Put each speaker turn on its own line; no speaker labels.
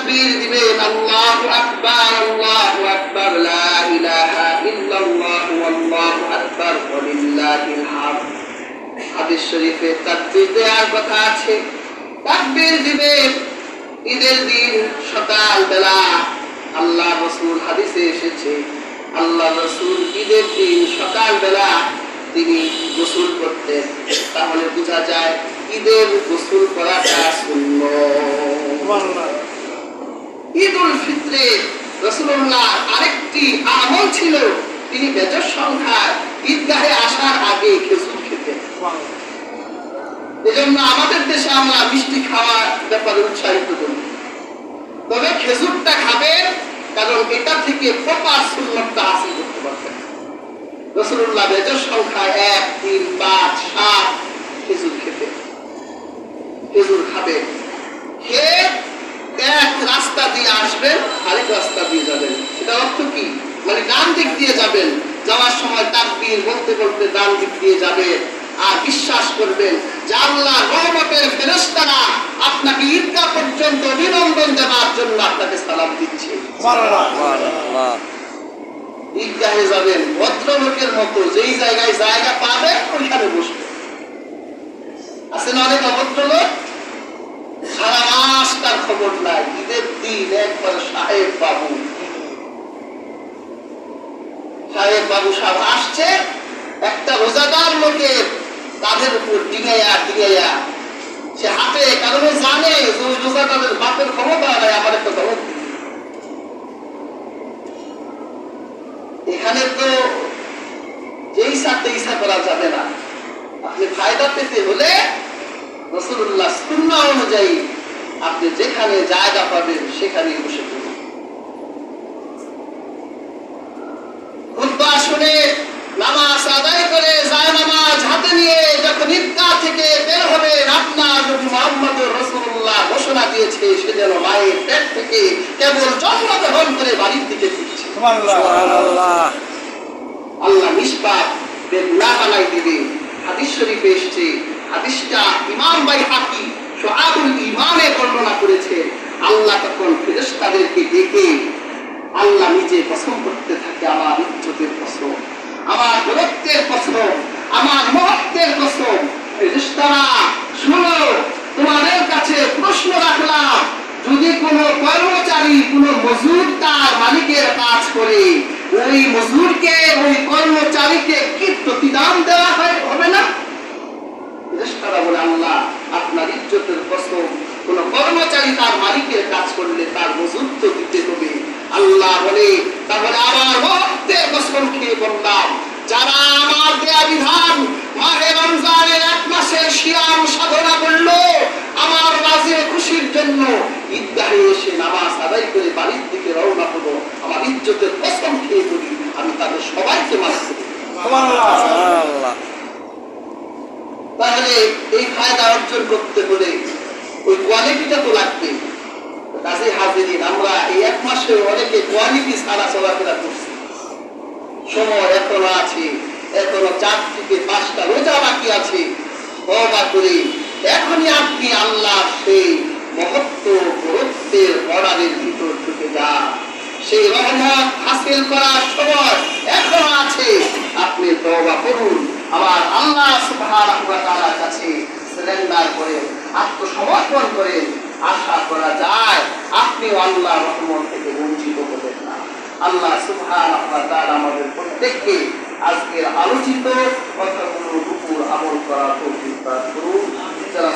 তাকবীর দিবেন, আল্লাহু আকবার, আল্লাহু আকবার, লা ইলাহা ইল্লাল্লাহ, আল্লাহু আকবার, ওয়ালিল্লাহিল হামদ। হাদিস শরীফে তাকবীর দেওয়ার কথা আছে। তাকবীর দিবেন ঈদের দিন সকালবেলা। আল্লাহ রাসূল হাদিসে এসেছে, আল্লাহ রাসূল ঈদের দিন সকালবেলা তিনি গোসল করতেন। তাহলে বোঝা যায় ঈদের গোসল করাটা সুন্নাত। ঈদুল ফিতরে রাসূলুল্লাহ আরেকটি আমল ছিল, তিনি বেজর সংখ্যায় ঈদগাহে আসার আগে খেজুর খেতেন। এজন্য আমাদের দেশে আমরা মিষ্টি খাওয়ার ব্যাপারে উৎসাহিত করি, তবে খেজুরটা খাবেন, কারণ এটা থেকে প্রপার সুন্নাতটা হাসিল করতে পারবেন। রাসূলুল্লাহ বেজর সংখ্যায় 1, 3, 5, 7 খেজুর খেতেন। খেজুর খাবেন, খেয়ে এক রাস্তা দিয়ে আসবেন, আরেক রাস্তা দিয়ে যাবেন। এটা অর্থ কি? মানে ডান দিক দিয়ে যাবেন, যাওয়ার সময় তাকবীর বলতে বলতে ডান দিক দিয়ে যাবেন, আর বিশ্বাস করবেন যে আল্লাহর রহমতের ফেরেশতারা আপনাকে ঈদগাহ পর্যন্ত অভিনন্দন দেওয়ার জন্য আপনাকে সালাম দিচ্ছে। সুবহানাল্লাহ। ঈদগাহে যাবেন ভদ্রলোকের মতো, যেই জায়গায় জায়গা পাবে ওইখানে বসবে। আছে না অনেক অভদ্রলোক, সারা মাস তার খবর নাই, ঈদের দিন একবার সাহেব বাবু সব আসছে, একটা রোজাদার লোকের তাদের উপর ডিগাইয়া সে হাতে, কারণ জানে যে ওই রোজাদারের বাপের ক্ষমতা নাই আমার একটা ধমক। এখানে তো যেই সাথে ইচ্ছা করা যাবে না। আপনি ফায়দা পেতে হলে রাসূলুল্লাহ সুন্নাহ অনুযায়ী আপনি যেখানে জায়গা পাবেন সেখানেই বসে পড়ুন। খুতবা শুনে নামাজ আদায় করে যায় নামাজ হাতে নিয়ে যখন ঈদগাহ থেকে বের হবেন, আপনার নবী মুহাম্মদুর রাসূলুল্লাহ ঘোষণা দিয়েছে সে যেন মায়ের পেট থেকে কেবল জন্ম গ্রহণ করে বাড়ির দিকে ফিরছে। সুবহানাল্লাহ। আল্লাহ নিষ্পাপ বেগুনাহ বানাই দিবে। হাদিস শরীফে এসেছে, হাদিসটা ইমাম বাইহাকি শুআবুল ঈমানে বর্ণনা করেছে। আল্লাহ তখন ফেরেশতাদেরকে ডেকে আল্লাহ নিজে কসম করতে থাকে, আমার ইজ্জতের কসম, আমার দৌলতের কসম, আমার মহত্বের কসম, ফেরেশতারা শুনো, তোমাদের কাছে প্রশ্ন রাখলাম, যদি কোনো কর্মচারী কোনো মজুর তার মালিকের কাজ করে, ওই মজুরকে ওই কর্মচারীকে কি প্রতিদান দেওয়া হবে না? ফেরেশতারা বলে, আল্লাহ আপনার ইজ্জতের কসম, কোন কর্মচারী তার মালিকের কাজ করলে তার মজুর তো দিতে হবে। আল্লাহ বলে, তাহলে আমার মহত্বের কসম খেয়ে বললাম, যারা আমার দেয়া বিধান মাহে রমজানের 1 মাসের সিয়াম সাধনা করলো, আমার রাজের খুশির জন্য ঈদগাহে এসে নামাজ আদায় করে বাড়ির দিকে রওনা হলো, আমার ইজ্জতের কসম খেয়ে বলি আমি তাদের সবাইকে মাফ করি। সুবহানাল্লাহ। তাহলে এই ফায়দা অর্জন করতে হলে ওই কোয়ালিটিটা তো লাগবে। কাজে হাজিরিন, আমরা এই 1 মাসে অনেকে কোয়ালিটি ছাড়া চলাফেরা করছি। সময় এখনো আছে, এখনো 4 থেকে 5টা রোজা বাকি আছে। তওবা করে এখনই আপনি আল্লাহ সেই মহত্ব গুরুত্বের অর্ডারের ভিতর ঢুকে যান। সেই রহমত হাসিল করার সময় এখনো আছে, আপনি তওবা করুন, আমার আল্লাহ সুবহানাহু ওয়া তাআলার কাছে সারেন্ডার করেন, আত্মসমর্পণ করেন। আশা করা যায় আপনি আল্লাহর রহমত থেকে বঞ্চিত হবেন না। আল্লাহ সুবহানাহু ওয়া তাআলা আমাদের প্রত্যেককে আজকের আলোচিত কথাগুলোর উপর আমল করার তৌফিক দান করুন। যারা